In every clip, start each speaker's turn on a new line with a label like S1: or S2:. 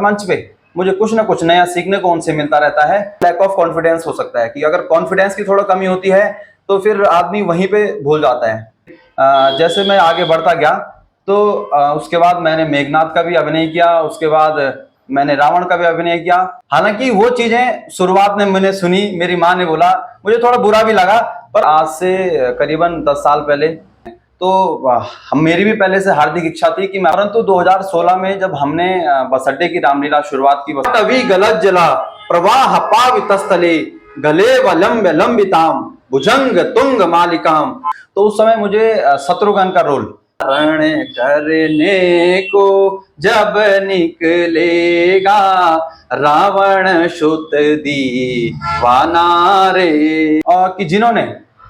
S1: मंच पे मुझे कुछ ना कुछ नया सीखने को उनसे मिलता रहता है। लैक ऑफ कॉन्फिडेंस हो सकता है कि अगर कॉन्फिडेंस की थोड़ा कमी होती है तो फिर आदमी वहीं पे भूल जाता है। जैसे मैं आगे बढ़ता गया तो उसके बाद मैंने मेघनाथ का भी अभिनय किया, उसके बाद मैंने रावण का भी अभिनय किया। हालांकि वो चीजें शुरुआत में मैंने सुनी, मेरी माँ ने बोला, मुझे थोड़ा बुरा भी लगा, पर आज से करीबन 10 साल पहले तो हम मेरी भी पहले से हार्दिक इच्छा थी कि मैं, परंतु 2016 में जब हमने बस अड्डे की रामलीला शुरुआत की, तभी गलत जला प्रवाह पावितस्थले गले व लंब लंबिताम भुजंग तुंग मालिकाम। तो उस समय मुझे शत्रुघ्न का रोल रण करने को जब निकलेगा रावण शुत दीवाना रे, और कि जिन्होंने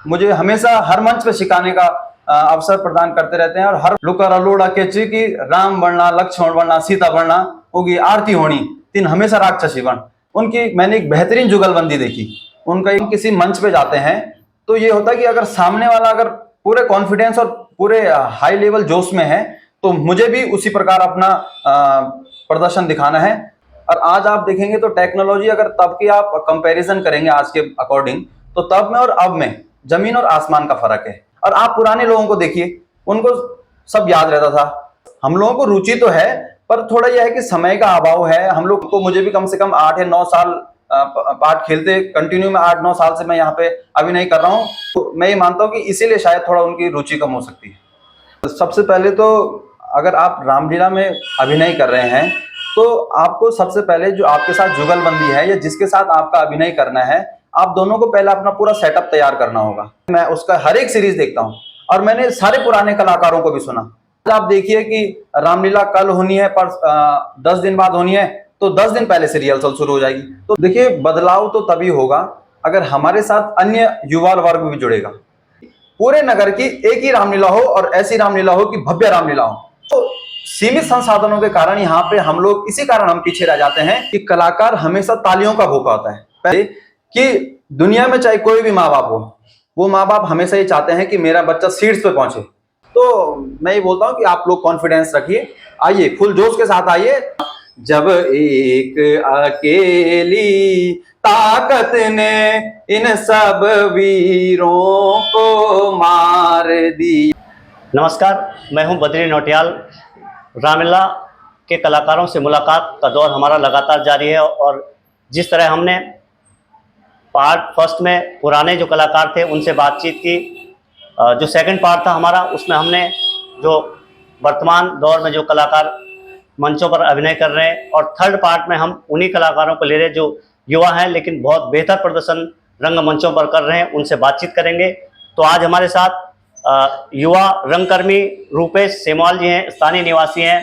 S1: मुझे हमेशा हर मंच पे सिखाने का अवसर प्रदान करते रहते हैं। और हर लुकर अलोड़ा के की राम बनना, लक्ष्मण बनना, सीता बनना होगी, आरती होनी, तीन हमेशा राक्षसी बन। उनकी मैंने एक बेहतरीन जुगलबंदी देखी। उनका किसी मंच पे जाते हैं तो ये होता है कि अगर सामने वाला अगर पूरे कॉन्फिडेंस और पूरे हाई लेवल जोश में है तो मुझे भी उसी प्रकार अपना प्रदर्शन दिखाना है। और आज आप देखेंगे तो टेक्नोलॉजी अगर तब की आप कंपैरिजन करेंगे आज के अकॉर्डिंग, तो तब में और अब में जमीन और आसमान का फर्क है। और आप पुराने लोगों को देखिए, उनको सब याद रहता था। हम लोगों को रुचि तो है पर थोड़ा यह है कि समय का अभाव है। हम लोग को, मुझे भी कम से कम 8 या 9 साल पार्ट खेलते कंटिन्यू में 8-9 साल से मैं यहाँ पे अभिनय कर रहा हूँ। तो मैं ये मानता हूँ कि इसीलिए शायद थोड़ा उनकी रुचि कम हो सकती है। सबसे पहले तो अगर आप रामलीला में अभिनय कर रहे हैं तो आपको सबसे पहले जो आपके साथ जुगलबंदी है या जिसके साथ आपका अभिनय करना है, आप दोनों को पहले अपना पूरा सेटअप तैयार करना होगा। मैं उसका हर एक सीरीज देखता हूँ और मैंने सारे पुराने कलाकारों को भी सुना। आप देखिए कि रामलीला कल होनी है पर 10 दिन बाद होनी है, तो 10 दिन पहले से रिहर्सल शुरू हो जाएगी। तो देखिए, बदलाव तो तभी होगा अगर हमारे साथ अन्य युवा वर्ग भी जुड़ेगा। पूरे नगर की एक ही रामलीला हो और ऐसी रामलीला हो कि भव्य रामलीला हो। तो सीमित संसाधनों के कारण यहाँ पे हम लोग इसी कारण हम पीछे रह जाते हैं कि कलाकार हमेशा तालियों का भूखा होता है। पहले कि दुनिया में चाहे कोई भी माँ बाप हो, वो माँ बाप हमेशा ये चाहते हैं कि मेरा बच्चा सीट्स पे पहुंचे। तो मैं ये बोलता हूँ कि आप लोग कॉन्फिडेंस रखिए, आइए फुल जोश के साथ आइए। जब एक अकेली ताकत ने इन सब वीरों को मार दी।
S2: नमस्कार, मैं हूं बद्री नौटियाल। रामलीला के कलाकारों से मुलाकात का दौर हमारा लगातार जारी है और जिस तरह हमने पार्ट फर्स्ट में पुराने जो कलाकार थे उनसे बातचीत की, जो सेकंड पार्ट था हमारा उसमें हमने जो वर्तमान दौर में जो कलाकार मंचों पर अभिनय कर रहे हैं, और थर्ड पार्ट में हम उन्हीं कलाकारों को ले रहे हैं जो युवा हैं लेकिन बहुत बेहतर प्रदर्शन रंगमंचों पर कर रहे हैं, उनसे बातचीत करेंगे। तो आज हमारे साथ युवा रंगकर्मी रूपेश सेमवाल जी हैं, स्थानीय निवासी हैं,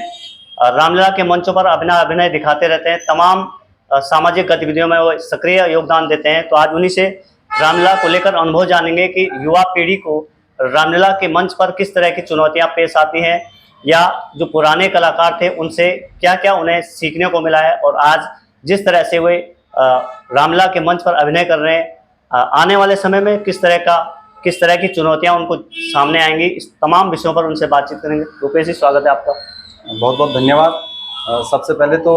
S2: रामलीला के मंचों पर अपना अभिनय दिखाते रहते हैं, तमाम सामाजिक गतिविधियों में वो सक्रिय योगदान देते हैं। तो आज उन्हीं से रामलीला को लेकर अनुभव जानेंगे कि युवा पीढ़ी को रामलीला के मंच पर किस तरह की चुनौतियां पेश आती हैं, या जो पुराने कलाकार थे उनसे क्या क्या उन्हें सीखने को मिला है, और आज जिस तरह से वे रामलीला के मंच पर अभिनय कर रहे हैं, आने वाले समय में किस तरह की चुनौतियां उनको सामने आएंगी। इस तमाम विषयों पर उनसे बातचीत करेंगे। रुपेश जी, स्वागत है आपका।
S1: बहुत बहुत धन्यवाद। सबसे पहले तो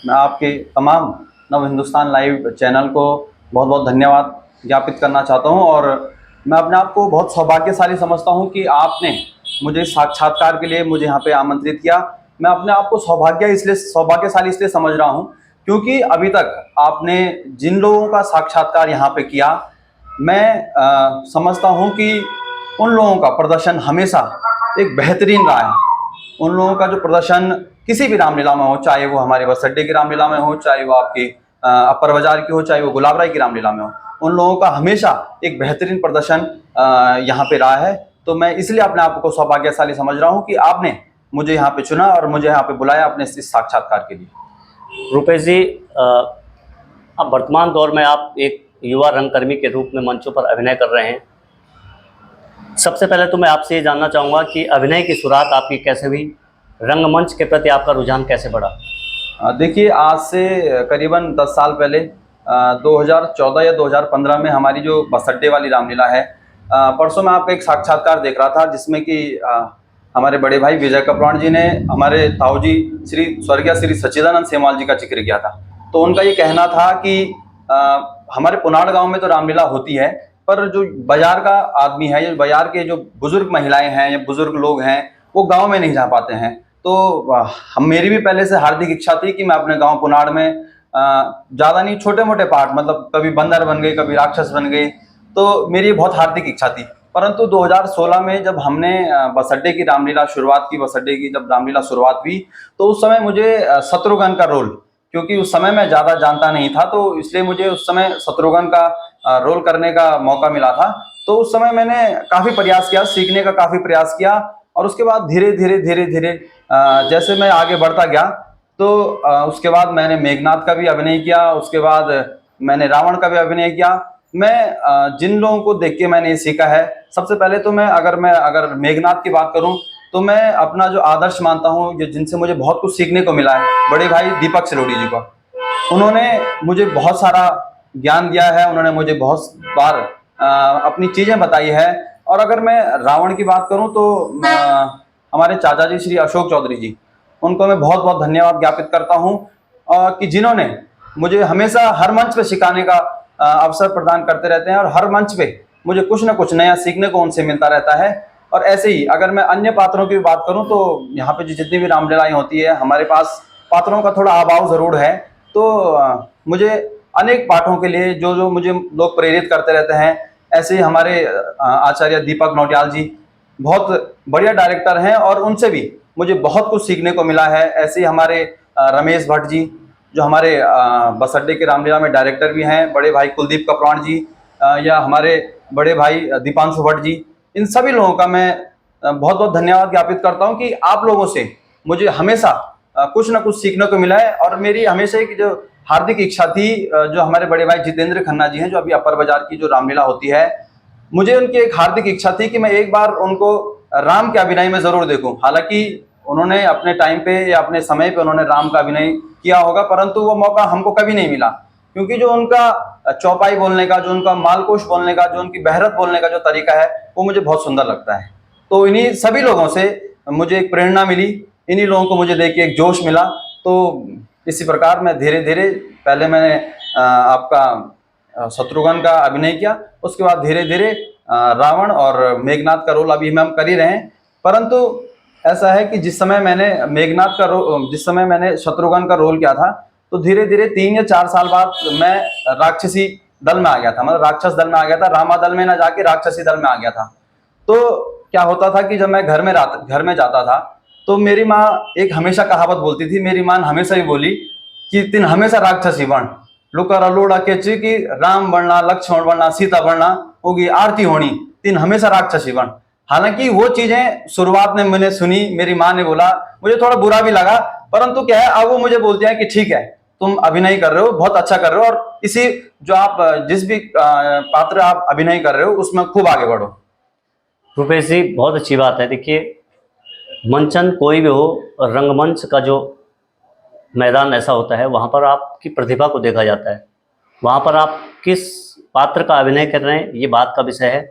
S1: मैं आपके तमाम नव हिंदुस्तान लाइव चैनल को बहुत बहुत धन्यवाद ज्ञापित करना चाहता हूं। और मैं अपने आप को बहुत सौभाग्यशाली समझता हूं कि आपने मुझे साक्षात्कार के लिए मुझे यहाँ पे आमंत्रित किया। मैं अपने आप को सौभाग्यशाली इसलिए समझ रहा हूँ क्योंकि अभी तक आपने जिन लोगों का साक्षात्कार यहाँ पे किया, मैं समझता हूँ कि उन लोगों का प्रदर्शन हमेशा एक बेहतरीन रहा है। उन लोगों का जो प्रदर्शन किसी भी रामलीला में हो, चाहे वो हमारे बस अड्डे की रामलीला में हो, चाहे वो आपकी अपर बाजार की हो, चाहे वो गुलाब राय की रामलीला में हो, उन लोगों का हमेशा एक बेहतरीन प्रदर्शन यहाँ पे रहा है। तो मैं इसलिए अपने आप को सौभाग्यशाली समझ रहा हूँ कि आपने मुझे यहाँ पे चुना और मुझे यहाँ पे बुलाया अपने इस साक्षात्कार के लिए।
S2: रुपेश जी, अब वर्तमान दौर में आप एक युवा रंगकर्मी के रूप में मंचों पर अभिनय कर रहे हैं। सबसे पहले तो मैं आपसे ये जानना चाहूँगा कि अभिनय की शुरुआत आपकी कैसे हुई, रंगमंच के प्रति आपका रुझान कैसे बढ़ा?
S1: देखिए, आज से करीबन 10 साल पहले 2014 या 2015 में हमारी जो बस अड्डे वाली रामलीला है, परसों मैं आपका एक साक्षात्कार देख रहा था जिसमें कि हमारे बड़े भाई विजय कपराण जी ने हमारे ताऊ जी श्री स्वर्गीय श्री सच्चिदानंद सेमवाल जी का जिक्र किया था। तो उनका ये कहना था कि हमारे पुनाड़ गांव में तो रामलीला होती है, पर जो बाजार का आदमी है या बाजार के जो बुजुर्ग महिलाएं हैं या बुजुर्ग लोग हैं वो गांव में नहीं जा पाते हैं। तो हम मेरी भी पहले से हार्दिक इच्छा थी कि मैं अपने गांव पुनाड़ में ज्यादा नहीं, छोटे मोटे पार्ट, मतलब कभी बंदर बन गए, कभी राक्षस बन गए, तो मेरी बहुत हार्दिक इच्छा थी। परंतु 2016 में जब हमने बस अड्डे की रामलीला शुरुआत की, बस अड्डे की जब रामलीला शुरुआत हुई, तो उस समय मुझे शत्रुघ्न का रोल, क्योंकि उस समय मैं ज्यादा जानता नहीं था, तो इसलिए मुझे उस समय शत्रुघ्न का रोल करने का मौका मिला था। तो उस समय मैंने काफी प्रयास किया, सीखने का काफी प्रयास किया, और उसके बाद धीरे धीरे धीरे धीरे जैसे मैं आगे बढ़ता गया, तो उसके बाद मैंने मेघनाथ का भी अभिनय किया, उसके बाद मैंने रावण का भी अभिनय किया। मैं जिन लोगों को देख के मैंने ये सीखा है, सबसे पहले तो मैं अगर मेघनाथ की बात करूं, तो मैं अपना जो आदर्श मानता हूं, जिनसे मुझे बहुत कुछ सीखने को मिला है, बड़े भाई दीपक सिलोड़ी जी को। उन्होंने मुझे बहुत सारा ज्ञान दिया है, उन्होंने मुझे बहुत बार अपनी चीजें बताई है। और अगर मैं रावण की बात करूं तो हमारे चाचा जी श्री अशोक चौधरी जी, उनको मैं बहुत बहुत धन्यवाद ज्ञापित करता हूं कि जिन्होंने मुझे हमेशा हर मंच पे सिखाने का अवसर प्रदान करते रहते हैं, और हर मंच पे मुझे कुछ ना कुछ नया सीखने को उनसे मिलता रहता है। और ऐसे ही अगर मैं अन्य पात्रों की बात करूं, तो यहाँ पे जितनी भी रामलीलाएं होती है, हमारे पास पात्रों का थोड़ा अभाव जरूर है। तो मुझे अनेक पाठों के लिए जो जो मुझे लोग प्रेरित करते रहते हैं, ऐसे ही हमारे आचार्य दीपक नौटियाल जी बहुत बढ़िया डायरेक्टर हैं, और उनसे भी मुझे बहुत कुछ सीखने को मिला है। ऐसे ही हमारे रमेश भट्ट जी, जो हमारे बस अड्डे के रामलीला में डायरेक्टर भी हैं, बड़े भाई कुलदीप कपराण जी, या हमारे बड़े भाई दीपांशु भट्ट जी, इन सभी लोगों का मैं बहुत बहुत धन्यवाद ज्ञापित करता हूं कि आप लोगों से मुझे हमेशा कुछ ना कुछ सीखने को मिला है। और मेरी हमेशा एक जो हार्दिक इच्छा थी, जो हमारे बड़े भाई जितेंद्र खन्ना जी हैं, जो अभी अपर बाजार की जो रामलीला होती है, मुझे उनकी एक हार्दिक इच्छा थी कि मैं एक बार उनको राम के अभिनय में जरूर देखूं। हालांकि उन्होंने अपने टाइम पे या अपने समय पे उन्होंने राम का अभिनय किया होगा, परंतु वो मौका हमको कभी नहीं मिला, क्योंकि जो उनका चौपाई बोलने का, जो उनका मालकोश बोलने का, जो उनकी बहरत बोलने का जो तरीका है, वो मुझे बहुत सुंदर लगता है। तो इन्हीं सभी लोगों से मुझे एक प्रेरणा मिली, इन्हीं लोगों को मुझे देख के एक जोश मिला। तो इसी प्रकार मैं धीरे धीरे, पहले मैंने आपका शत्रुघ्न का अभिनय किया, उसके बाद धीरे धीरे रावण और मेघनाथ का रोल अभी हम कर ही रहे हैं। परंतु ऐसा है कि जिस समय मैंने शत्रुघ्न का रोल किया था, तो धीरे धीरे 3 या 4 साल बाद मैं राक्षसी दल में आ गया था, मतलब राक्षस दल में आ गया था, रामा दल में ना जाके राक्षसी दल में आ गया था। तो क्या होता था कि जब मैं घर में जाता था, तो मेरी माँ एक हमेशा कहावत बोलती थी, मेरी माँ हमेशा ही बोली कि तीन हमेशा राक्षसी बन, लुका लोड़ा के कि राम बनना, लक्ष्मण बनना, सीता बनना, होगी आरती होनी, तीन हमेशा राक्षसी बन। हालांकि वो चीजें शुरुआत में मैंने सुनी, मेरी माँ ने बोला, मुझे थोड़ा बुरा भी लगा, परंतु क्या है, अब वो मुझे बोलते हैं कि ठीक है, तुम अभिनय कर रहे हो, बहुत अच्छा कर रहे हो, और इसी जो आप जिस भी पात्र आप अभिनय कर रहे हो उसमें खूब आगे बढ़ो।
S2: रुपेश जी, बहुत अच्छी बात है। देखिए, मंचन कोई भी हो, रंगमंच का जो मैदान ऐसा होता है, वहाँ पर आपकी प्रतिभा को देखा जाता है, वहाँ पर आप किस पात्र का अभिनय कर रहे हैं, ये बात का विषय है।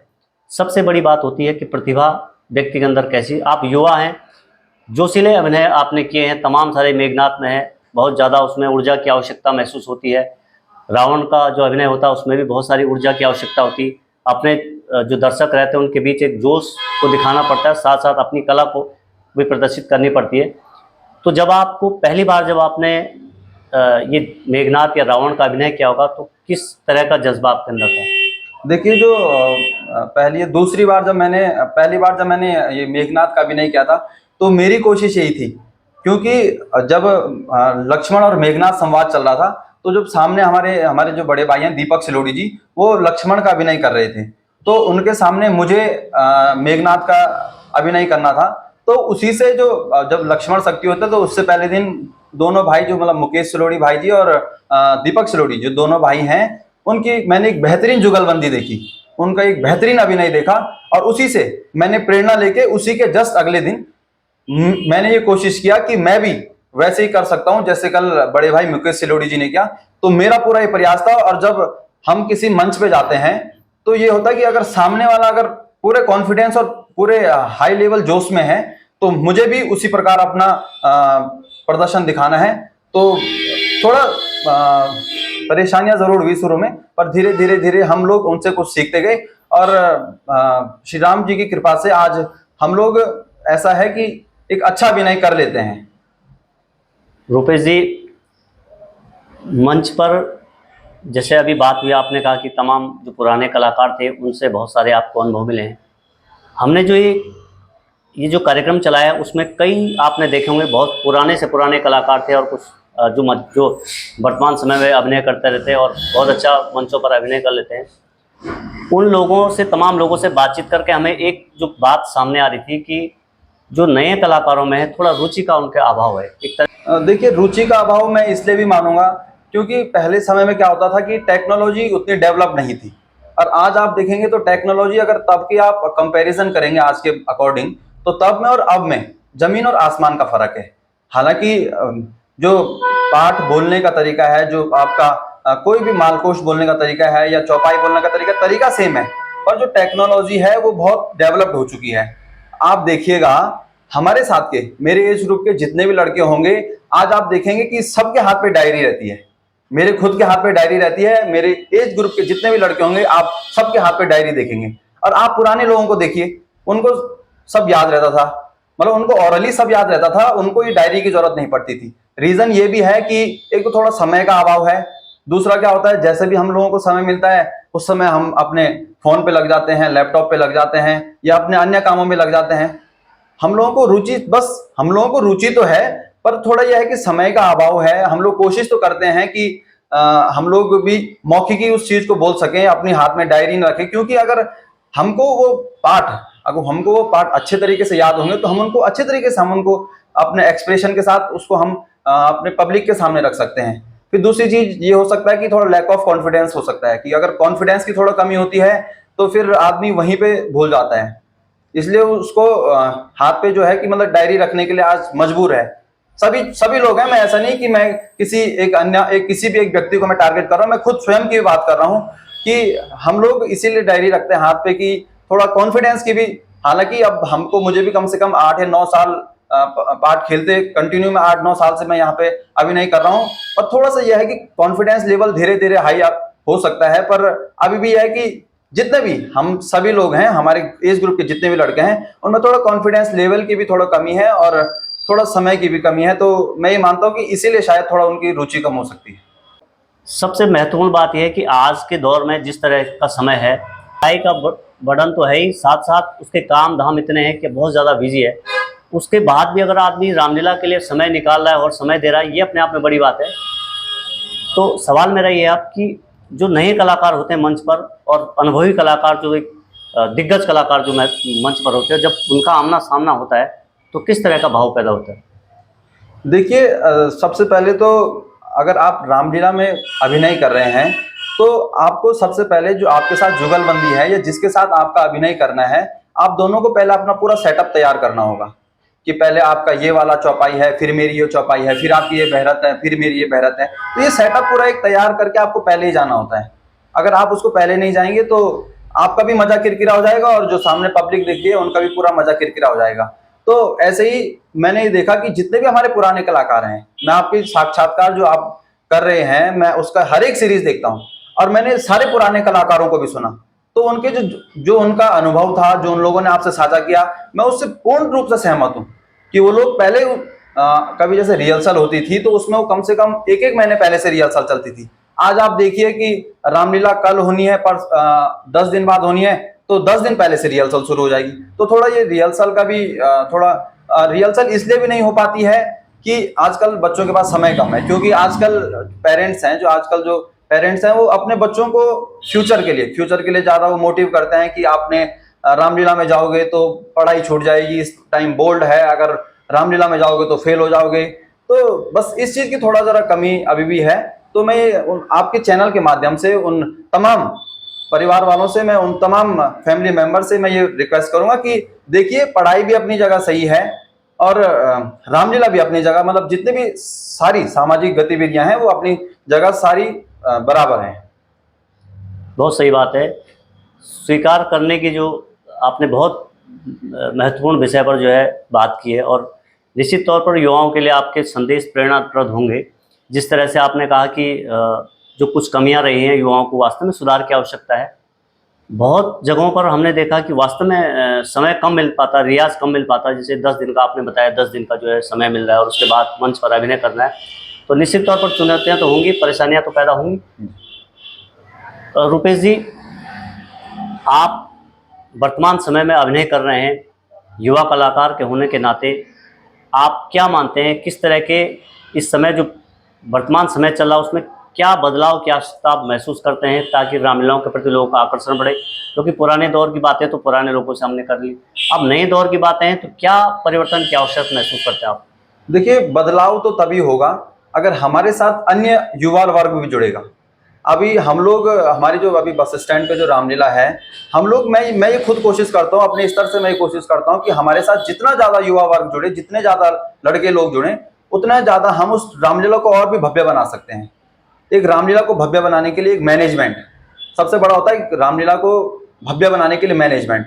S2: सबसे बड़ी बात होती है कि प्रतिभा व्यक्ति के अंदर कैसी। आप युवा हैं, जोशीले अभिनय आपने किए हैं, तमाम सारे मेघनाथ में है, बहुत ज़्यादा उसमें ऊर्जा की आवश्यकता महसूस होती है। रावण का जो अभिनय होता है उसमें भी बहुत सारी ऊर्जा की आवश्यकता होती है। अपने जो दर्शक रहते हैं उनके बीच एक जोश को दिखाना पड़ता है, साथ साथ अपनी कला को भी प्रदर्शित करनी पड़ती है। तो जब आपको पहली बार जब आपने ये मेघनाथ या रावण का अभिनय किया होगा, तो किस तरह का जज्बा आपके अंदर था?
S1: देखिए, जो पहली बार जब मैंने ये मेघनाथ का अभिनय किया था, तो मेरी कोशिश यही थी, क्योंकि जब लक्ष्मण और मेघनाथ संवाद चल रहा था, तो जब सामने हमारे जो बड़े भाई हैं दीपक सिलोड़ी जी, वो लक्ष्मण का अभिनय कर रहे थे, तो उनके सामने मुझे मेघनाथ का अभिनय करना था। तो उसी से जब लक्ष्मण शक्ति होता है, तो उससे पहले दिन दोनों भाई, जो मतलब मुकेश सिलोड़ी भाई जी और दीपक सिलोड़ी, जो दोनों भाई हैं, उनकी मैंने एक बेहतरीन जुगलबंदी देखी, उनका एक बेहतरीन अभिनय देखा, और उसी से मैंने प्रेरणा लेके उसी के जस्ट अगले दिन मैंने ये कोशिश किया कि मैं भी वैसे ही कर सकता हूं जैसे कल बड़े भाई मुकेश सिलोड़ी जी ने किया। तो मेरा पूरा ये प्रयास था। और जब हम किसी मंच पे जाते हैं, तो ये होता है कि अगर सामने वाला अगर पूरे कॉन्फिडेंस और पूरे हाई लेवल जोश में है, तो मुझे भी उसी प्रकार अपना प्रदर्शन दिखाना है। तो थोड़ा परेशानियां जरूर हुई शुरू में, पर धीरे धीरे धीरे हम लोग उनसे कुछ सीखते गए और श्री राम जी की कृपा से आज हम लोग ऐसा है कि एक अच्छा अभिनय कर लेते हैं।
S2: रूपेश जी, मंच पर जैसे अभी बात हुई, आपने कहा कि तमाम जो पुराने कलाकार थे उनसे बहुत सारे आपको अनुभव मिले हैं। हमने जो ये जो कार्यक्रम चलाया उसमें कई आपने देखे होंगे बहुत पुराने से पुराने कलाकार थे और कुछ जो वर्तमान समय में अभिनय करते रहते हैं और बहुत अच्छा मंचों पर अभिनय कर लेते हैं। उन लोगों से, तमाम लोगों से बातचीत करके हमें एक जो बात सामने आ रही थी कि जो नए कलाकारों में है थोड़ा रुचि का उनके अभाव है।
S1: देखिए, रुचि का अभाव मैं इसलिए भी मानूंगा क्योंकि पहले समय में क्या होता था कि टेक्नोलॉजी उतनी डेवलप नहीं थी, और आज आप देखेंगे तो टेक्नोलॉजी अगर तब की आप कंपैरिजन करेंगे आज के अकॉर्डिंग, तो तब में और अब में जमीन और आसमान का फर्क है। हालांकि जो पाठ बोलने का तरीका है, जो आपका कोई भी मालकोश बोलने का तरीका है या चौपाई बोलने का तरीका सेम है, पर जो टेक्नोलॉजी है वो बहुत डेवलप्ड हो चुकी है। आप देखिएगा हमारे साथ के, मेरे एज ग्रुप के जितने भी लड़के होंगे, आज आप देखेंगे कि सबके हाथ पे डायरी रहती है। मेरे खुद के हाथ पे डायरी रहती है, मेरे एज ग्रुप के जितने भी लड़के होंगे आप सबके हाथ पे डायरी देखेंगे। और आप पुराने लोगों को देखिए, उनको सब याद रहता था, मतलब उनको ऑरली सब याद रहता था, उनको ये डायरी की जरूरत नहीं पड़ती थी। रीजन ये भी है कि एक तो थोड़ा समय का अभाव है, दूसरा क्या होता है जैसे भी हम लोगों को समय मिलता है उस समय हम अपने फोन पे लग जाते हैं, लैपटॉप पे लग जाते हैं या अपने अन्य कामों में लग जाते हैं। हम लोगों को रुचि तो है, पर थोड़ा यह है कि समय का अभाव है। हम लोग कोशिश तो करते हैं कि हम लोग भी मौखिकी उस चीज को बोल सकें, अपने हाथ में डायरी न रखें, क्योंकि अगर हमको वो पाठ अच्छे तरीके से याद होंगे तो हम उनको अच्छे तरीके से हम उनको अपने एक्सप्रेशन के साथ उसको हम अपने पब्लिक के सामने रख सकते हैं। फिर दूसरी चीज ये हो सकता है कि थोड़ा लैक ऑफ कॉन्फिडेंस हो सकता है कि अगर कॉन्फिडेंस की थोड़ा कमी होती है तो फिर आदमी वहीं पे भूल जाता है। इसलिए उसको हाथ पे जो है कि मतलब डायरी रखने के लिए आज मजबूर है। सभी लोग हैं, मैं ऐसा नहीं कि मैं किसी भी एक व्यक्ति को मैं टारगेट कर रहा हूँ, मैं खुद स्वयं की बात कर रहा हूँ कि हम लोग इसीलिए डायरी रखते हैं हाथ पे कि थोड़ा कॉन्फिडेंस की भी। हालांकि अब मुझे भी कम से कम 8 या 9 साल पार्ट खेलते कंटिन्यू में 8-9 साल से मैं यहाँ पे अभिनय कर रहा हूँ, और थोड़ा सा यह है कि कॉन्फिडेंस लेवल धीरे धीरे हाई हो सकता है। पर अभी भी यह है कि जितने भी हम सभी लोग हैं, हमारे एज ग्रुप के जितने भी लड़के हैं, उनमें थोड़ा कॉन्फिडेंस लेवल की भी थोड़ा कमी है और थोड़ा समय की भी कमी है। तो मैं ये मानता हूँ कि इसीलिए शायद थोड़ा उनकी रुचि कम हो सकती है।
S2: सबसे महत्वपूर्ण बात यह है कि आज के दौर में जिस तरह का समय है, पढ़ाई का बर्डन तो है ही, साथ साथ उसके काम धाम इतने हैं कि बहुत ज़्यादा बिजी है। उसके बाद भी अगर आदमी रामलीला के लिए समय निकाल रहा है और समय दे रहा है, ये अपने आप में बड़ी बात है। तो सवाल मेरा ये है आपकी, जो नए कलाकार होते हैं मंच पर और अनुभवी कलाकार, जो एक दिग्गज कलाकार जो मंच पर होते हैं, जब उनका आमना सामना होता है तो किस तरह का भाव पैदा होता है?
S1: देखिए, सबसे पहले तो अगर आप रामलीला में अभिनय कर रहे हैं तो आपको सबसे पहले जो आपके साथ जुगलबंदी है या जिसके साथ आपका अभिनय करना है, आप दोनों को पहले अपना पूरा सेटअप तैयार करना होगा कि पहले आपका ये वाला चौपाई है, फिर मेरी ये चौपाई है, फिर आपकी ये बहरत है, फिर मेरी ये बहरत है। तो ये सेटअप पूरा एक तैयार करके आपको पहले ही जाना होता है। अगर आप उसको पहले नहीं जाएंगे तो आपका भी मजा किरकिरा हो जाएगा और जो सामने पब्लिक देख रही है उनका भी पूरा मजा किरकिरा हो जाएगा। तो ऐसे ही मैंने ये देखा कि जितने भी हमारे पुराने कलाकार हैं, मैं आपकी साक्षात्कार जो आप कर रहे हैं, मैं उसका हर एक सीरीज देखता हूँ और मैंने सारे पुराने कलाकारों को भी सुना। तो उनके जो उनका अनुभव था, जो उन लोगों ने आपसे साझा किया, मैं उससे पूर्ण रूप से सहमत हूँ कि वो लोग पहले कभी जैसे रिहर्सल होती थी तो उसमें वो कम से कम 1-1 महीने पहले से रिहर्सल चलती थी। आज आप देखिए कि रामलीला कल होनी है, पर 10 दिन बाद होनी है, तो 10 दिन पहले से रिहर्सल शुरू हो जाएगी। तो थोड़ा ये रिहर्सल का भी रिहर्सल इसलिए भी नहीं हो पाती है कि आजकल बच्चों के पास समय कम है, क्योंकि आजकल जो पेरेंट्स हैं वो अपने बच्चों को फ्यूचर के लिए ज्यादा वो मोटिव करते हैं कि आपने रामलीला में जाओगे तो पढ़ाई छूट जाएगी, इस टाइम बोर्ड है, अगर रामलीला में जाओगे तो फेल हो जाओगे। तो बस इस चीज की थोड़ा जरा कमी अभी भी है। तो मैं आपके चैनल के माध्यम से उन तमाम परिवार वालों से, मैं उन तमाम फैमिली मेंबर से मैं ये रिक्वेस्ट करूंगा कि देखिए, पढ़ाई भी अपनी जगह सही है और रामलीला भी अपनी जगह, मतलब जितने भी सारी सामाजिक गतिविधियां हैं वो अपनी जगह सारी बराबर हैं।
S2: बहुत सही बात है। स्वीकार करने की जो आपने बहुत महत्वपूर्ण विषय पर जो है बात की है, और निश्चित तौर पर युवाओं के लिए आपके संदेश प्रेरणाप्रद होंगे। जिस तरह से आपने कहा कि जो कुछ कमियां रही हैं, युवाओं को वास्तव में सुधार की आवश्यकता है। बहुत जगहों पर हमने देखा कि वास्तव में समय कम मिल पाता, रियाज कम मिल पाता। जैसे 10 दिन का आपने बताया, 10 दिन का जो है समय मिल रहा है और उसके बाद मंच पर अभिनय करना है, तो निश्चित तौर पर चुनौतियाँ तो होंगी, परेशानियाँ तो पैदा होंगी। रुपेश जी, आप वर्तमान समय में अभिनय कर रहे हैं, युवा कलाकार के होने के नाते आप क्या मानते हैं, किस तरह के इस समय जो वर्तमान समय चल रहा है उसमें क्या बदलाव की आवश्यकता आप महसूस करते हैं, ताकि रामलीलाओं के प्रति लोगों का आकर्षण बढ़े? क्योंकि पुराने दौर की बातें तो पुराने लोगों से हमने कर ली, अब नए दौर की बातें हैं, तो क्या परिवर्तन की आवश्यकता महसूस करते हैं आप?
S1: देखिए, बदलाव तो तभी होगा अगर हमारे साथ अन्य युवा वर्ग भी जुड़ेगा। अभी हम लोग, हमारी जो अभी बस स्टैंड पे जो रामलीला है, हम लोग, मैं ये खुद कोशिश करता हूँ अपने स्तर से, मैं ये कोशिश करता हूँ कि हमारे साथ जितना ज़्यादा युवा वर्ग जुड़े, जितने ज़्यादा लड़के लोग जुड़े, उतना ज़्यादा हम उस रामलीला को और भी भव्य बना सकते हैं। एक रामलीला को भव्य बनाने के लिए एक मैनेजमेंट सबसे बड़ा होता है। रामलीला को भव्य बनाने के लिए मैनेजमेंट,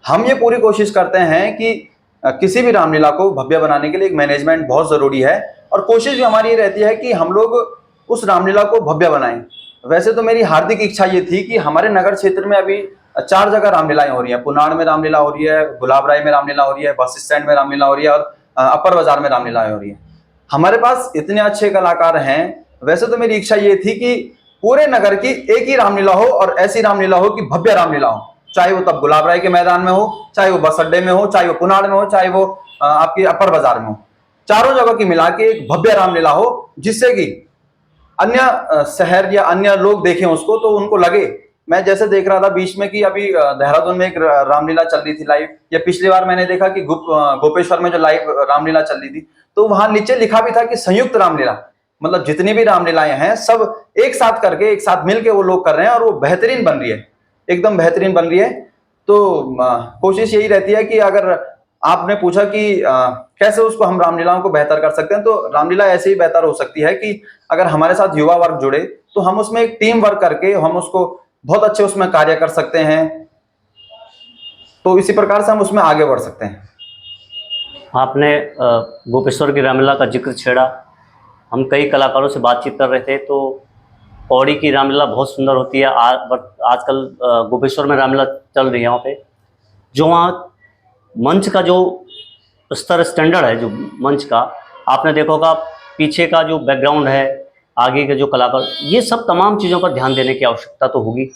S1: हम ये पूरी कोशिश करते हैं कि किसी भी रामलीला को भव्य बनाने के लिए एक मैनेजमेंट बहुत ज़रूरी है, और कोशिश भी हमारी ये रहती है कि हम लोग उस रामलीला को भव्य बनाएं। वैसे तो मेरी हार्दिक इच्छा ये थी कि हमारे नगर क्षेत्र में अभी 4 जगह रामलीलाएं हो रही हैं। पुनाड़ में रामलीला हो रही है, गुलाब राय में रामलीला हो रही है, बस स्टैंड में रामलीला हो रही है, और अपर बाजार में रामलीलाएं हो रही है। हमारे पास इतने अच्छे कलाकार हैं। वैसे तो मेरी इच्छा ये थी कि पूरे नगर की एक ही रामलीला हो, और ऐसी रामलीला हो कि भव्य रामलीला हो, चाहे वो तब गुलाब राय के मैदान में हो, चाहे वो बस अड्डे में हो, चाहे वो पुनाड़ में हो, चाहे वो आपकी अपर बाजार में हो। चारों जगह की मिला के एक भव्य रामलीला हो, जिससे कि अन्य शहर या अन्य लोग देखें उसको तो उनको लगे। मैं जैसे देख रहा था बीच में कि अभी देहरादून में एक रामलीला चल रही थी लाइव, या पिछली बार मैंने देखा कि गोपेश्वर में जो लाइव रामलीला चल रही थी, तो वहां नीचे लिखा भी था कि संयुक्त रामलीला, मतलब जितनी भी रामलीलाएं हैं सब एक साथ करके, एक साथ मिलके वो लोग कर रहे हैं, और वो बेहतरीन बन रही है, एकदम बेहतरीन बन रही है। तो कोशिश यही रहती है कि अगर आपने पूछा कि कैसे उसको हम रामलीलाओं को बेहतर कर सकते हैं, तो रामलीला ऐसे ही बेहतर हो सकती है कि अगर हमारे साथ युवा वर्ग जुड़े, तो हम उसमें एक टीम वर्क करके हम उसको बहुत अच्छे उसमें कार्य कर सकते हैं। तो इसी प्रकार से हम उसमें आगे बढ़ सकते हैं।
S2: आपने गोपेश्वर की रामलीला का जिक्र छेड़ा। हम कई कलाकारों से बातचीत कर रहे थे, तो पौड़ी की रामलीला बहुत सुंदर होती है। आजकल गोपेश्वर में रामलीला चल रही है। वहाँ पे जो वहाँ मंच का जो स्तर, स्टैंडर्ड है जो मंच का, आपने देखा होगा, पीछे का जो बैकग्राउंड है, आगे के जो कलाकार, ये सब तमाम चीज़ों पर ध्यान देने की आवश्यकता तो होगी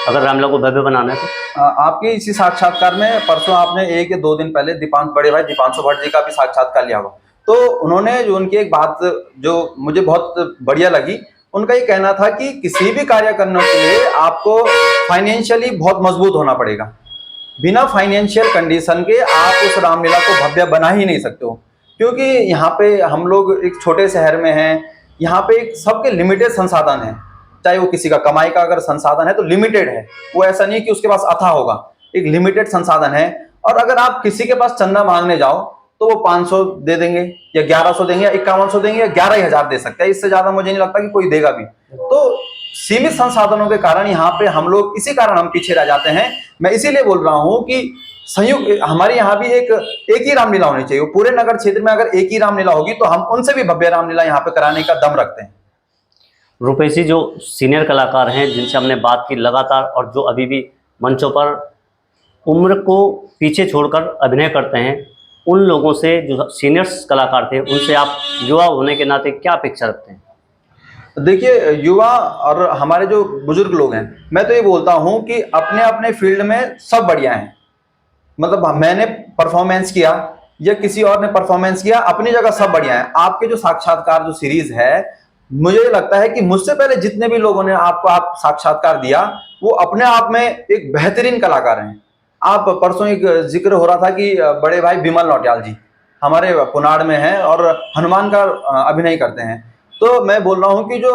S2: अगर रामलीला को भव्य बनाना है तो।
S1: आपके इसी साक्षात्कार में परसों आपने 1 या 2 दिन पहले बड़े भाई दीपांशु भट्ट जी का भी साक्षात्कार लिया हुआ, तो उन्होंने जो उनकी एक बात जो मुझे बहुत बढ़िया लगी, उनका ये कहना था कि किसी भी कार्य करने के लिए आपको फाइनेंशियली बहुत मजबूत होना पड़ेगा। बिना फाइनेंशियल कंडीशन के आप उस रामलीला को भव्य बना ही नहीं सकते हो, क्योंकि यहाँ पे हम लोग एक छोटे शहर में हैं। यहाँ पे एक सबके लिमिटेड संसाधन है, चाहे वो किसी का कमाई का अगर संसाधन है तो लिमिटेड है, वो ऐसा नहीं कि उसके पास अथाह होगा, एक लिमिटेड संसाधन है। और अगर आप किसी के पास चंदा मांगने जाओ तो वो 500 दे देंगे, या 1100 देंगे, या 5100 देंगे, या 11,000 दे सकते हैं। इससे ज्यादा मुझे नहीं लगता कि कोई देगा भी। तो सीमित संसाधनों के कारण यहाँ पे हम लोग, इसी कारण हम पीछे रह जाते हैं। मैं इसीलिए बोल रहा हूँ कि संयुक्त, हमारे यहाँ भी एक ही रामलीला होनी चाहिए। पूरे नगर क्षेत्र में अगर एक ही रामलीला होगी तो हम उनसे भी भव्य रामलीला यहाँ पे कराने का दम रखते हैं।
S2: रुपेश जी, जो सीनियर कलाकार हैं जिनसे हमने बात की लगातार, और जो अभी भी मंचों पर उम्र को पीछे छोड़कर अभिनय करते हैं, उन लोगों से, जो सीनियर्स कलाकार थे, उनसे आप युवा होने के नाते क्या अपेक्षा रखते हैं?
S1: देखिए, युवा और हमारे जो बुजुर्ग लोग हैं, मैं तो ये बोलता हूँ कि अपने अपने फील्ड में सब बढ़िया हैं। मतलब मैंने परफॉर्मेंस किया या किसी और ने परफॉर्मेंस किया, अपनी जगह सब बढ़िया है। आपके जो साक्षात्कार जो सीरीज है, मुझे लगता है कि मुझसे पहले जितने भी लोगों ने आप साक्षात्कार दिया, वो अपने आप में एक बेहतरीन कलाकार हैं। आप परसों एक जिक्र हो रहा था कि बड़े भाई विमल नौटियाल जी हमारे पुनाड़ में हैं और हनुमान का अभिनय करते हैं। तो मैं बोल रहा हूँ कि जो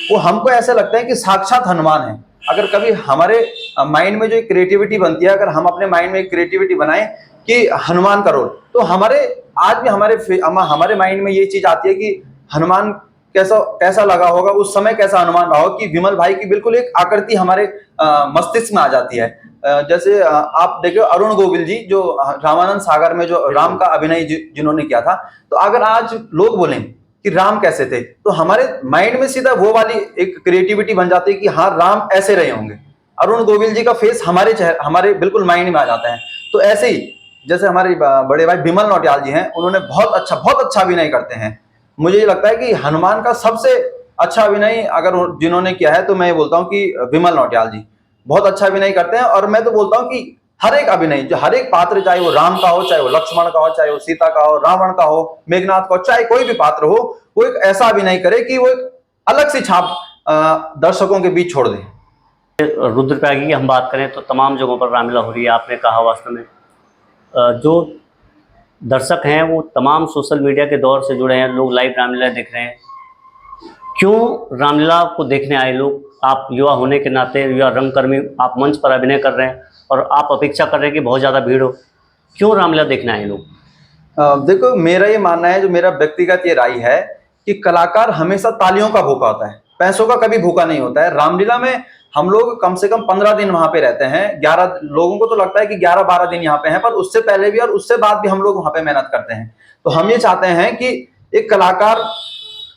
S1: वो हमको ऐसा लगता है कि साक्षात हनुमान है। अगर कभी हमारे माइंड में जो एक क्रिएटिविटी बनती है, अगर हम अपने माइंड में एक क्रिएटिविटी बनाएं कि हनुमान का रोल, तो हमारे आज भी हमारे माइंड में ये चीज आती है कि हनुमान कैसा लगा होगा उस समय, कैसा हनुमान रहा हो, कि विमल भाई की बिल्कुल एक आकृति हमारे मस्तिष्क में आ जाती है। जैसे आप देखो अरुण गोविल जी जो रामानंद सागर में जो राम का अभिनय जिन्होंने किया था, तो अगर आज लोग बोलें कि राम कैसे थे, तो हमारे माइंड में सीधा वो वाली एक क्रिएटिविटी बन जाती है कि हाँ राम ऐसे रहे होंगे। अरुण गोविल जी का फेस हमारे बिल्कुल माइंड में आ जाता है। तो ऐसे ही जैसे हमारे बड़े भाई बिमल नौटियाल जी हैं, उन्होंने बहुत अच्छा अभिनय करते हैं। मुझे ये लगता है कि हनुमान का सबसे अच्छा अभिनय अगर जिन्होंने किया है तो मैं ये बोलता हूँ कि बिमल नौटियाल जी बहुत अच्छा अभिनय करते हैं। और मैं तो बोलता हूँ कि हर एक अभिनय, जो हर एक पात्र, चाहे वो राम का हो, चाहे वो लक्ष्मण का हो, चाहे वो सीता का हो, रावण का हो, मेघनाथ का हो, चाहे कोई भी पात्र हो, वो एक ऐसा अभिनय करे कि वो एक अलग सी छाप दर्शकों के बीच छोड़ दे।
S2: रुद्रप्रयाग की हम बात करें तो तमाम जगहों पर रामलीला हो रही है। आपने कहा वास्तव में जो दर्शक हैं वो तमाम सोशल मीडिया के दौर से जुड़े हैं, लोग लाइव रामलीला देख रहे हैं। क्यों रामलीला को देखने आए लोग? आप युवा होने के नाते, युवा रंगकर्मी, आप मंच पर अभिनय कर रहे हैं और आप अपेक्षा कर रहे हैं कि बहुत ज़्यादा भीड़ हो। क्यों रामलीला देखने आए लोग?
S1: देखो, मेरा ये मानना है, जो मेरा व्यक्तिगत ये राय है कि कलाकार हमेशा तालियों का भूखा होता है, पैसों का कभी भूखा नहीं होता है। रामलीला में हम लोग कम से कम 15 दिन वहां पे रहते हैं। 11 लोगों को तो लगता है कि 11-12 दिन यहाँ पे हैं, पर उससे पहले भी और उससे बाद भी हम लोग वहां पे मेहनत करते हैं। तो हम ये चाहते हैं कि एक कलाकार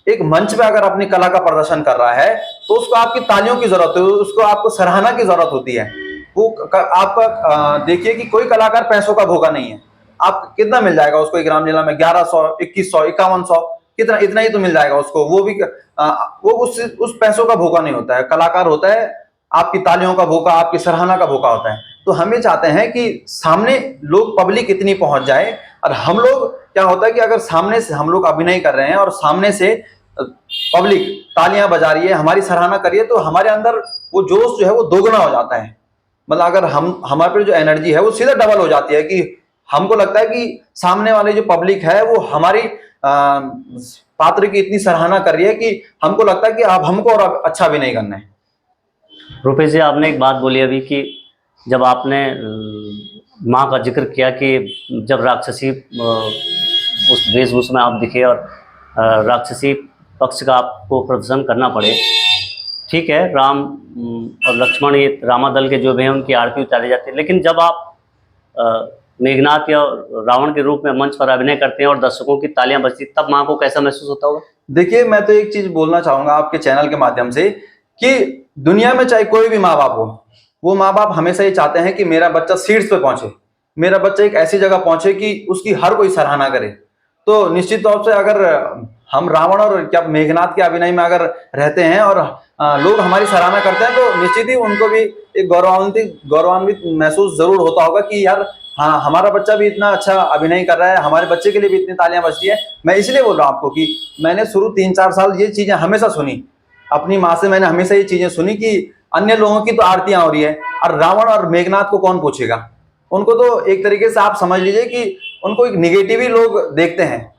S1: एक मंच पे अगर अपनी कला का प्रदर्शन कर रहा है तो उसको आपकी तालियों की जरूरत है, उसको आपको सराहना की जरूरत होती है। वो आपका देखिए कि कोई कलाकार पैसों का भूखा नहीं है। आप कितना मिल जाएगा उसको एक रामलीला में? 1100, 2100, 5100, कितना, इतना ही तो मिल जाएगा उसको। वो भी वो उस पैसों का भूखा नहीं होता है। कलाकार होता है आपकी तालियों का भूखा, आपकी सराहना का भूखा होता है। तो हम ये चाहते हैं कि सामने लोग, पब्लिक इतनी पहुंच जाए। और हम लोग, क्या होता है कि अगर सामने से हम लोग अभिनय कर रहे हैं और सामने से पब्लिक तालियां बजा रही है, हमारी सराहना करिए, तो हमारे अंदर वो जोश जो है वो दोगुना हो जाता है। मतलब अगर हमारे पे जो एनर्जी है वो सीधा डबल हो जाती है कि हमको लगता है कि सामने वाले जो पब्लिक है वो हमारी पात्र की इतनी सराहना कर रही है कि हमको लगता है कि अब हमको और अच्छा भी नहीं करना है।
S2: रुपेश जी, आपने एक बात बोली अभी कि जब आपने माँ का जिक्र किया कि जब राक्षसी उस वेशभूषा में आप दिखे और राक्षसी पक्ष का आपको प्रदर्शन करना पड़े, ठीक है, राम और लक्ष्मण, ये रामादल के जो भी हैं उनकी आरती उतारी जाती है, लेकिन जब आप मेघनाथ या रावण के रूप में मंच पर अभिनय करते हैं और दर्शकों की तालियां बजती, तब माँ को कैसा महसूस होता होगा?
S1: देखिए, मैं तो एक चीज बोलना चाहूंगा आपके चैनल के माध्यम से कि दुनिया में चाहे कोई भी माँ बाप हो, वो माँ बाप हमेशा ये चाहते हैं कि मेरा बच्चा शीर्ष पे पहुंचे, मेरा बच्चा एक ऐसी जगह पहुंचे कि उसकी हर कोई सराहना करे। तो निश्चित तौर से अगर हम रावण और क्या मेघनाथ के अभिनय में अगर रहते हैं और लोग हमारी सराहना करते हैं, तो निश्चित ही उनको भी एक गौरवान्वित महसूस जरूर होता होगा कि यार हाँ, हमारा बच्चा भी इतना अच्छा अभिनय कर रहा है, हमारे बच्चे के लिए भी इतनी तालियां बजती है। मैं इसलिए बोल रहा हूँ आपको कि मैंने शुरू 3-4 साल ये चीजें हमेशा सुनी, अपनी माँ से मैंने हमेशा ये चीजें सुनी कि अन्य लोगों की तो आरतियां हो रही है और रावण और मेघनाथ को कौन पूछेगा। उनको तो एक तरीके से आप समझ लीजिए कि उनको एक निगेटिव ही लोग देखते हैं,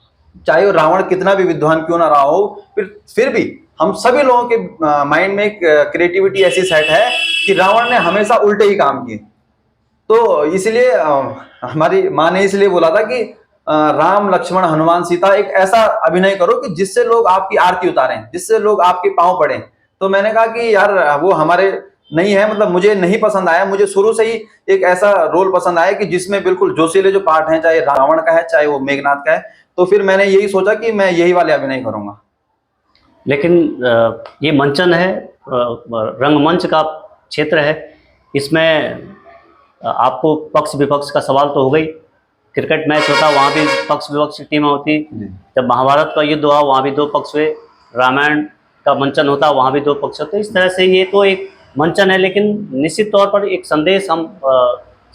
S1: चाहे वो रावण कितना भी विद्वान क्यों ना रहा हो। फिर भी हम सभी लोगों के माइंड में एक क्रिएटिविटी ऐसी सेट है कि रावण ने हमेशा उल्टे ही काम किए। तो इसलिए हमारी माँ ने इसलिए बोला था कि राम लक्ष्मण हनुमान सीता एक ऐसा अभिनय करो कि जिससे लोग आपकी आरती उतारें, जिससे लोग आपके पांव पड़ें। तो मैंने कहा कि यार वो हमारे नहीं है, मतलब मुझे नहीं पसंद आया। मुझे शुरू से ही एक ऐसा रोल पसंद आया कि जिसमें बिल्कुल जोशीले जो पार्ट हैं, चाहे रावण का है चाहे वो मेघनाथ का है। तो फिर मैंने यही सोचा कि मैं यही वाले अभिनय करूंगा।
S2: लेकिन ये मंचन है, रंगमंच का क्षेत्र है, इसमें आपको पक्ष विपक्ष का सवाल तो हो गई। क्रिकेट मैच होता वहाँ भी पक्ष विपक्ष की टीमें होती, जब महाभारत का युद्ध हुआ वहाँ भी 2 पक्ष हुए, रामायण का मंचन होता वहाँ भी 2 पक्ष होते। इस तरह से ये तो एक मंचन है, लेकिन निश्चित तौर पर एक संदेश हम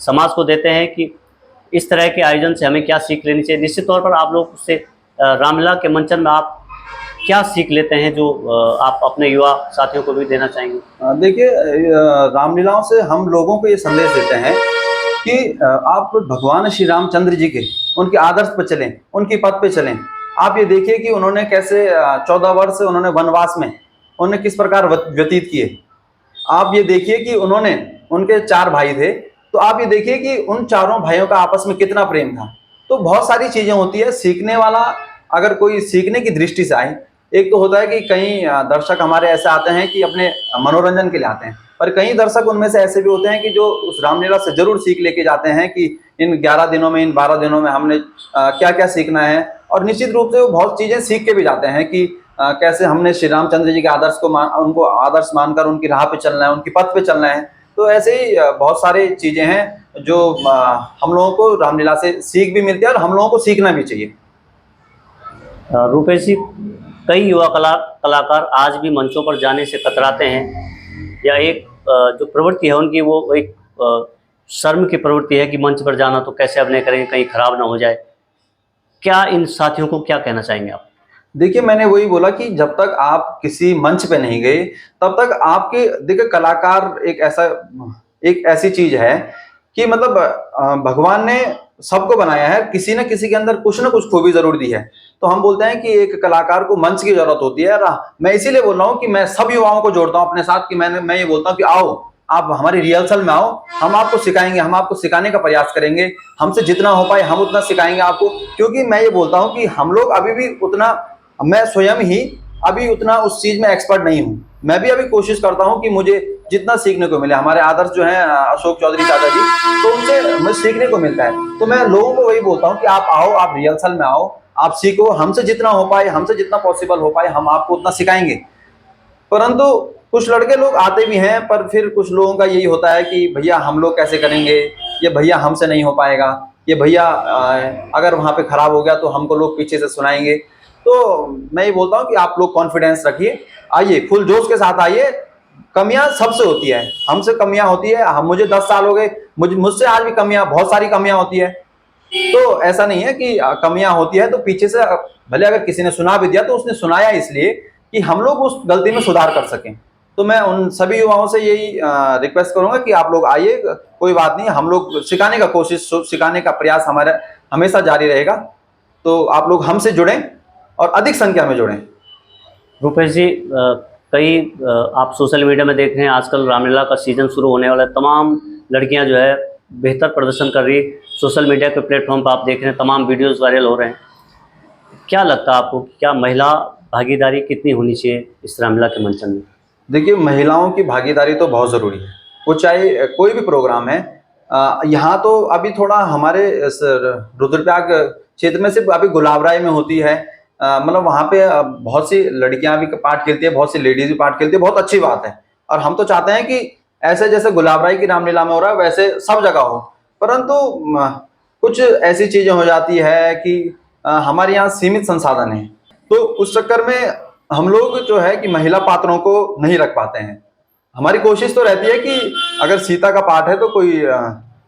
S2: समाज को देते हैं कि इस तरह के आयोजन से हमें क्या सीख लेनी चाहिए। निश्चित तौर पर आप लोग उससे रामलीला के मंचन में आप क्या सीख लेते हैं जो आप अपने युवा साथियों को भी देना चाहेंगे?
S1: देखिए, रामलीलाओं से हम लोगों को ये संदेश देते हैं कि आप भगवान श्री रामचंद्र जी के उनके आदर्श पर चलें, उनकी पथ पे चलें। आप ये देखिए कि उन्होंने कैसे 14 वर्ष उन्होंने वनवास में उन्होंने किस प्रकार व्यतीत किए। आप ये देखिए कि उन्होंने, उनके 4 भाई थे, तो आप ये देखिए कि उन चारों भाइयों का आपस में कितना प्रेम था। तो बहुत सारी चीजें होती है सीखने वाला, अगर कोई सीखने की दृष्टि से आए एक तो होता है कि कई दर्शक हमारे ऐसे आते हैं कि अपने मनोरंजन के लिए आते हैं, पर कई दर्शक उनमें से ऐसे भी होते हैं कि जो उस रामलीला से जरूर सीख लेके जाते हैं कि इन 11 दिनों में, इन 12 दिनों में हमने क्या क्या सीखना है। और निश्चित रूप से वो बहुत चीजें सीख के भी जाते हैं कि कैसे हमने श्री रामचंद्र जी के आदर्श को उनको आदर्श मानकर उनकी राह पे चलना है, उनकी पथ पे चलना है। तो ऐसे ही बहुत सारी चीजें हैं जो हम लोगों को रामलीला से सीख भी मिलती है और हम लोगों को सीखना भी चाहिए।
S2: रुपेश जी, कई युवा कलाकार आज भी मंचों पर जाने से कतराते हैं, या एक जो प्रवृत्ति है उनकी वो एक शर्म की प्रवृत्ति है कि मंच पर जाना तो कैसे अभिनय करेंगे, कहीं खराब ना हो जाए। क्या इन साथियों को क्या कहना चाहेंगे आप?
S1: देखिए, मैंने वही बोला कि जब तक आप किसी मंच पे नहीं गए तब तक आपके, देखिए कलाकार एक ऐसी चीज है कि मतलब भगवान ने सबको बनाया है, किसी न किसी के अंदर कुछ न कुछ खूबी जरूर दी है। तो हम बोलते हैं कि एक कलाकार को मंच की जरूरत होती है। मैं इसीलिए बोल रहा हूँ कि मैं सब युवाओं को जोड़ता हूँ अपने साथ कि मैं ये बोलता हूँ कि आओ, आप हमारी रिहर्सल में आओ, हम आपको सिखाएंगे, हम आपको सिखाने का प्रयास करेंगे, हमसे जितना हो पाए हम उतना सिखाएंगे आपको। क्योंकि मैं ये बोलता हूँ कि हम लोग अभी भी उतना, मैं स्वयं ही अभी उतना उस चीज में एक्सपर्ट नहीं हूँ। मैं भी अभी कोशिश करता हूँ कि मुझे जितना सीखने को मिले, हमारे आदर्श जो है अशोक चौधरी चाचा जी, तो उनसे मुझे सीखने को मिलता है। तो मैं लोगों को वही बोलता हूँ कि आप आओ, आप रिहर्सल में आओ, आप सीखो, हमसे जितना हो पाए, हमसे जितना पॉसिबल हो पाए हम आपको उतना सिखाएंगे। परंतु कुछ लड़के लोग आते भी हैं, पर फिर कुछ लोगों का यही होता है कि भैया हम लोग कैसे करेंगे, ये भैया हमसे नहीं हो पाएगा, ये भैया अगर वहां पे खराब हो गया तो हमको लोग पीछे से सुनाएंगे। तो मैं ये बोलता हूँ कि आप लोग कॉन्फिडेंस रखिए, आइए, फुल जोश के साथ आइए। कमियां सबसे होती है, हमसे कमियां होती है, हम, मुझे 10 साल हो गए, मुझसे आज भी कमियां, बहुत सारी कमियां होती है। तो ऐसा नहीं है कि कमियां होती है तो पीछे से भले अगर किसी ने सुना भी दिया तो उसने सुनाया इसलिए कि हम लोग उस गलती में सुधार कर सकें। तो मैं उन सभी युवाओं से यही रिक्वेस्ट करूंगा कि आप लोग आइए, कोई बात नहीं, हम लोग सिखाने का प्रयास हमारा हमेशा जारी रहेगा। तो आप लोग हमसे जुड़ें और अधिक संख्या में जुड़ें।
S2: रुपेश जी, कई आप सोशल मीडिया में देख रहे हैं आजकल रामलीला का सीजन शुरू होने वाला है, तमाम लड़कियां जो है बेहतर प्रदर्शन कर रही, सोशल मीडिया के प्लेटफॉर्म पर आप देख रहे हैं तमाम वीडियोस वायरल हो रहे हैं। क्या लगता है आपको, क्या महिला भागीदारी कितनी होनी चाहिए इस रामलीला के मंचन में?
S1: देखिए, महिलाओं की भागीदारी तो बहुत ज़रूरी है, वो चाहे कोई भी प्रोग्राम है। यहाँ तो अभी थोड़ा हमारे रुद्रप्रयाग क्षेत्र में सिर्फ अभी गुलाबराय में होती है, मतलब वहाँ पे बहुत सी लड़कियां भी पार्ट खेलती है, बहुत सी लेडीज भी पार्ट खेलती है, बहुत अच्छी बात है। और हम तो चाहते हैं कि ऐसे जैसे गुलाबराय की रामलीला में हो रहा है वैसे सब जगह हो। परंतु कुछ ऐसी चीजें हो जाती है कि हमारे यहाँ सीमित संसाधन है, तो उस चक्कर में हम लोग जो है कि महिला पात्रों को नहीं रख पाते हैं। हमारी कोशिश तो रहती है कि अगर सीता का पाठ है तो कोई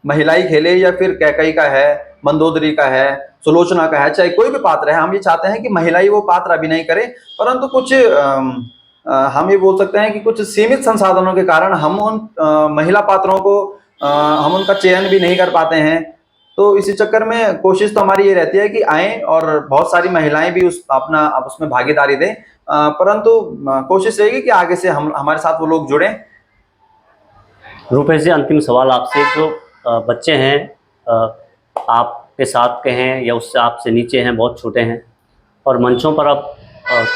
S1: महिला ही खेले, या फिर कैकई का है, मंदोदरी का है, सुलोचना का है, चाहे कोई भी पात्र है, हम ये चाहते हैं कि महिला ही वो पात्र अभिनय करे। परंतु कुछ हम ये बोल सकते हैं कि कुछ सीमित संसाधनों के कारण हम उन महिला पात्रों को हम उनका चयन भी नहीं कर पाते हैं। तो इसी चक्कर में कोशिश तो हमारी ये रहती है कि आए और बहुत सारी महिलाएं भी उसमें भागीदारी दें। परंतु कोशिश रहेगी कि आगे से हमारे साथ वो लोग जुड़ें।
S2: रुपेश जी, अंतिम सवाल आपसे, जो बच्चे हैं आपके साथ के हैं या उससे आपसे नीचे हैं, बहुत छोटे हैं, और मंचों पर अब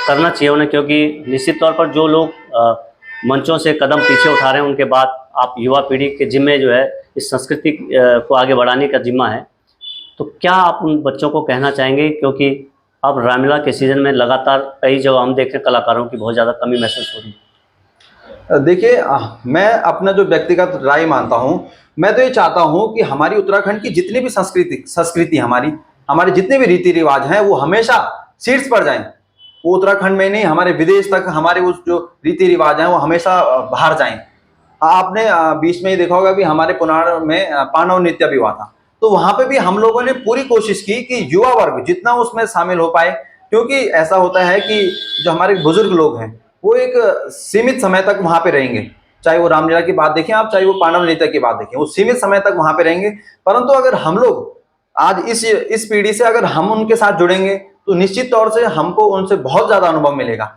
S2: करना चाहिए उन्हें, क्योंकि निश्चित तौर पर जो लोग मंचों से कदम पीछे उठा रहे हैं उनके बाद आप युवा पीढ़ी के जिम्मे जो है इस संस्कृति को आगे बढ़ाने का जिम्मा है। तो क्या आप उन बच्चों को कहना चाहेंगे, क्योंकि अब रामलीला के सीज़न में लगातार कई जगह हम देख रहे हैं कलाकारों की बहुत ज़्यादा कमी महसूस हो रही है?
S1: देखिए, मैं अपना जो व्यक्तिगत राय मानता हूँ, मैं तो ये चाहता हूँ कि हमारी उत्तराखंड की जितनी भी संस्कृति हमारे जितने भी रीति रिवाज हैं वो हमेशा शीर्ष पर जाएं। वो उत्तराखंड में नहीं, हमारे विदेश तक हमारे उस जो रीति रिवाज हैं वो हमेशा बाहर जाएं। आपने बीच में ही देखा होगा भी हमारे पुनार में पांडव नृत्य भी हुआ था, तो वहां पे भी हम लोगों ने पूरी कोशिश की कि युवा वर्ग जितना उसमें शामिल हो पाए। क्योंकि ऐसा होता है कि जो हमारे बुजुर्ग लोग हैं वो एक सीमित समय तक वहां पे रहेंगे, चाहे वो रामलीला की बात देखें आप, चाहे वो पांडव नृत्य की बात देखें, वो सीमित समय तक वहां पे रहेंगे। परंतु अगर हम लोग आज इस पीढ़ी से अगर हम उनके साथ जुड़ेंगे तो निश्चित तौर से हमको उनसे बहुत ज्यादा अनुभव मिलेगा।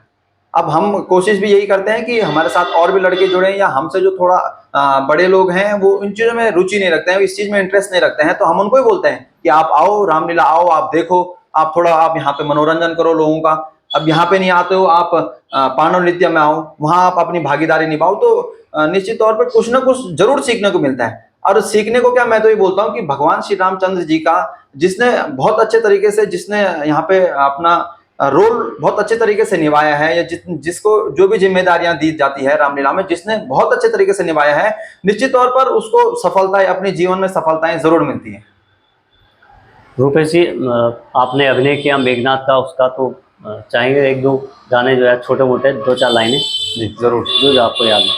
S1: अब हम कोशिश भी यही करते हैं कि हमारे साथ और भी लड़के जुड़े, या हमसे जो थोड़ा बड़े लोग हैं वो इन चीज़ों में रुचि नहीं रखते हैं, इस चीज़ में इंटरेस्ट नहीं रखते हैं, तो हम उनको ही बोलते हैं कि आप आओ, रामलीला आओ, आप देखो, आप यहाँ पे मनोरंजन करो लोगों का। अब यहाँ पे नहीं आते हो आप, पांडव नृत्य में आओ, वहां आप अपनी भागीदारी निभाओ, तो निश्चित तौर पर कुछ ना कुछ जरूर सीखने को मिलता है। और सीखने को क्या, मैं तो ये बोलता हूँ कि भगवान श्री रामचंद्र जी का जिसने बहुत अच्छे तरीके से, जिसने यहाँ पे अपना रोल बहुत अच्छे तरीके से निभाया है, या जिसको जो भी जिम्मेदारियां दी जाती है रामलीला में, जिसने बहुत अच्छे तरीके से निभाया है, निश्चित तौर पर उसको सफलताएं, अपने जीवन में सफलताएं जरूर मिलती हैं।
S2: रूपेश जी, आपने अभिनय किया मेघनाथ का, उसका तो चाहेंगे एक दो गाने जो है छोटे मोटे 2-4 लाइनें
S1: जी जरूर।
S2: जो आपको याद है।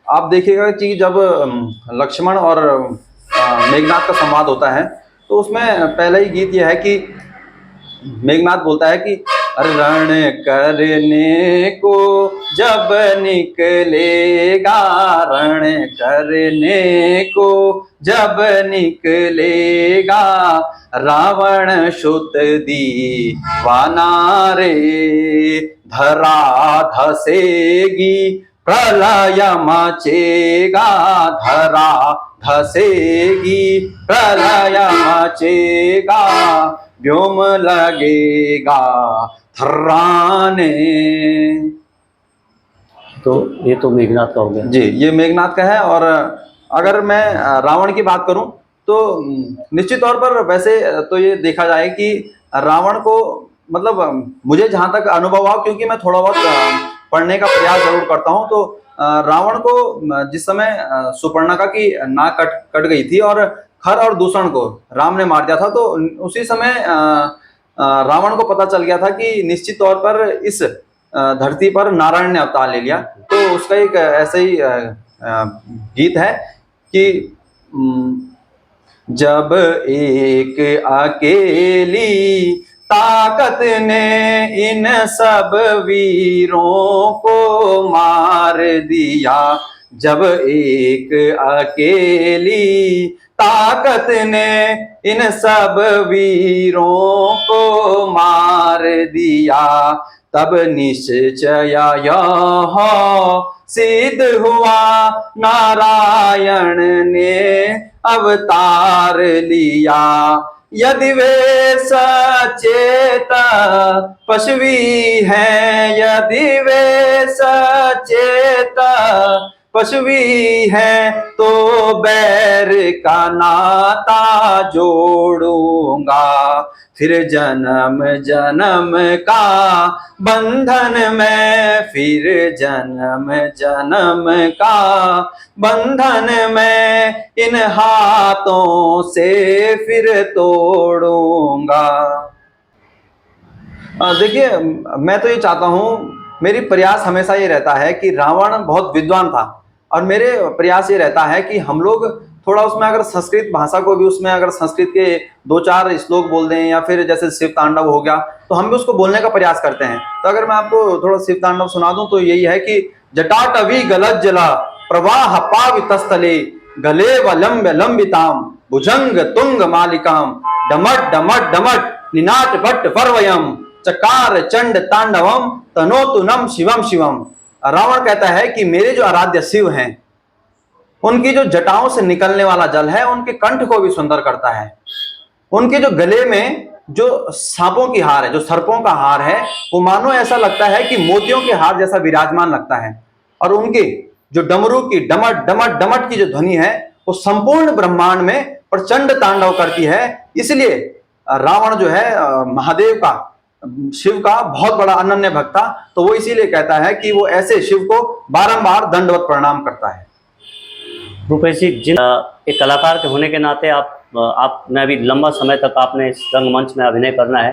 S1: आप देखिएगा कि जब लक्ष्मण और मेघनाथ का संवाद होता है, तो उसमें पहला ही गीत यह है कि मेघनाथ बोलता है कि रण करने को जब निकलेगा, रण करने को जब निकलेगा, रावण शुत दीवाना रे, धरा धसेगी प्रलय मचेगा, धरा धसेगी प्रलय मचेगा, व्योम लगेगा थर्राने।
S2: तो ये तो मेघनाथ का हो गया
S1: जी, ये मेघनाथ का है। और अगर मैं रावण की बात करूं तो निश्चित तौर पर वैसे तो ये देखा जाए कि रावण को, मतलब मुझे जहां तक अनुभव हुआ, क्योंकि मैं थोड़ा बहुत पढ़ने का प्रयास जरूर करता हूं, तो रावण को जिस समय सुपर्णखा की नाक कट गई थी और खर और दूषण को राम ने मार दिया था, तो उसी समय रावण को पता चल गया था कि निश्चित तौर पर इस धरती पर नारायण ने अवतार ले लिया। तो उसका एक ऐसे ही गीत है कि जब एक अकेली ताकत ने इन सब वीरों को मार दिया, जब एक अकेली ताकत ने इन सब वीरों को मार दिया, तब निश्चय यह सिद्ध हुआ नारायण ने अवतार लिया। यदि वे सचेत पशवी हैं, यदि वे सचेत पशवी है, तो बैर का नाता जोड़ूंगा, फिर जन्म जन्म का बंधन में, फिर जन्म जन्म का बंधन में, इन हाथों से फिर तोड़ूंगा। देखिए, मैं तो ये चाहता हूँ, मेरी प्रयास हमेशा ये रहता है कि रावण बहुत विद्वान था, और मेरे प्रयास ये रहता है कि हम लोग थोड़ा उसमें अगर संस्कृत भाषा को भी, उसमें अगर संस्कृत के 2-4 श्लोक बोल दें, या फिर जैसे शिव तांडव हो गया, तो हम भी उसको बोलने का प्रयास करते हैं। तो अगर मैं आपको थोड़ा शिव तांडव सुना दूं तो यही है कि जटाटवी गलज्जला प्रवाह पावितस्थले, गले वलंब लंबिताम भुजंग तुंग मालिकाम, डमट डमट डमट निनाट भट्ट परवयम, चकार चंड तांडवम तनोतु नम शिवम शिवम। रावण कहता है कि मेरे जो आराध्य शिव हैं, उनकी जो जटाओं से निकलने वाला जल है, उनके कंठ को भी सुंदर करता है। उनके जो गले में जो सांपों की हार है, जो सर्पों का हार है, वो मानो ऐसा लगता है कि मोतियों के हार जैसा विराजमान लगता है। और उनके जो डमरू की डमट डमट डमट की जो ध्वनि है, वो संपूर्ण ब्रह्मांड में प्रचंड तांडव करती है। इसलिए रावण जो है महादेव का, शिव का बहुत बड़ा अनन्य भक्त था। तो वो इसीलिए कहता है कि वो ऐसे शिव को बारंबार दंडवत प्रणाम करता है।
S2: रूपेश जी, जिन एक कलाकार के होने के नाते आपने अभी लंबा समय तक आपने इस रंगमंच में अभिनय करना है,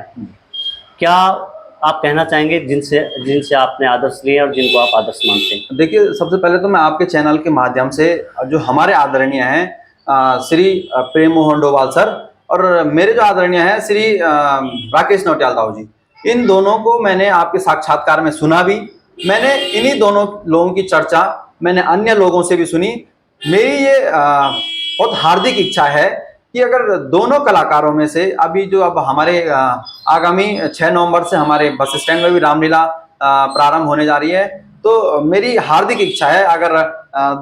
S2: क्या आप कहना चाहेंगे जिनसे आपने आदर्श लिए और जिनको आप आदर्श मानते हैं? देखिए,
S1: सबसे पहले तो मैं आपके चैनल के माध्यम से जो हमारे आदरणीय हैं श्री प्रेम मोहन डोभाल सर, और मेरे जो आदरणीय हैं श्री राकेश नौटियाल ताऊ जी, इन दोनों को मैंने आपके साक्षात्कार में सुना भी। मैंने इन्हीं दोनों लोगों की चर्चा मैंने अन्य लोगों से भी सुनी। मेरी ये बहुत हार्दिक इच्छा है कि अगर दोनों कलाकारों में से अभी जो अब हमारे आगामी 6 नवंबर से हमारे बस स्टैंड में भी रामलीला प्रारंभ होने जा रही है, तो मेरी हार्दिक इच्छा है अगर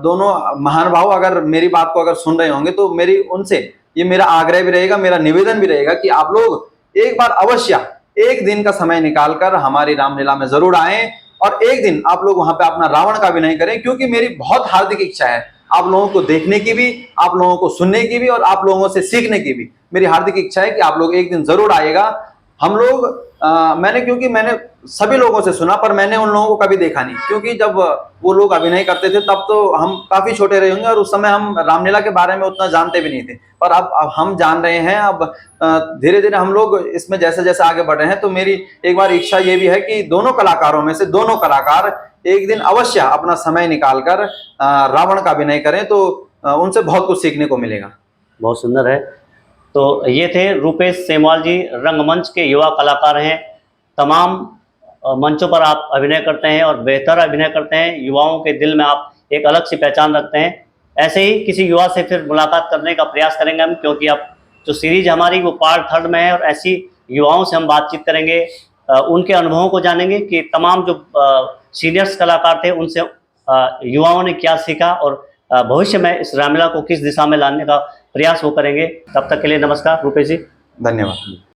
S1: दोनों महानुभाव अगर मेरी बात को अगर सुन रहे होंगे, तो मेरी उनसे ये मेरा आग्रह भी रहेगा, मेरा निवेदन भी रहेगा कि आप लोग एक बार अवश्य एक दिन का समय निकालकर हमारी रामलीला में जरूर आए और एक दिन आप लोग वहां पे अपना रावण का अभिनय करें, क्योंकि मेरी बहुत हार्दिक इच्छा है आप लोगों को देखने की भी, आप लोगों को सुनने की भी और आप लोगों से सीखने की भी। मेरी हार्दिक इच्छा है कि आप लोग एक दिन जरूर आएगा। हम लोग क्योंकि मैंने सभी लोगों से सुना, पर मैंने उन लोगों को कभी देखा नहीं, क्योंकि जब वो लोग अभिनय करते थे तब तो हम काफी छोटे रहे होंगे और उस समय हम रामलीला के बारे में उतना जानते भी नहीं थे। पर अब हम जान रहे हैं। अब धीरे धीरे हम लोग इसमें जैसे जैसे आगे बढ़ रहे हैं, तो मेरी एक बार इच्छा ये भी है कि दोनों कलाकारों में से दोनों कलाकार एक दिन अवश्य अपना समय निकालकर रावण का अभिनय करें, तो उनसे बहुत कुछ सीखने को मिलेगा।
S2: बहुत सुंदर है। तो ये थे रूपेश सेमवाल जी, रंगमंच के युवा कलाकार हैं। तमाम मंचों पर आप अभिनय करते हैं और बेहतर अभिनय करते हैं। युवाओं के दिल में आप एक अलग सी पहचान रखते हैं। ऐसे ही किसी युवा से फिर मुलाकात करने का प्रयास करेंगे हम, क्योंकि अब जो सीरीज हमारी वो पार्ट 3 में है और ऐसी युवाओं से हम बातचीत करेंगे, उनके अनुभवों को जानेंगे कि तमाम जो सीनियर्स कलाकार थे उनसे युवाओं ने क्या सीखा और भविष्य में इस रामलीला को किस दिशा में लाने का प्रयास वो करेंगे। तब तक के लिए नमस्कार रूपेश जी।
S1: धन्यवाद।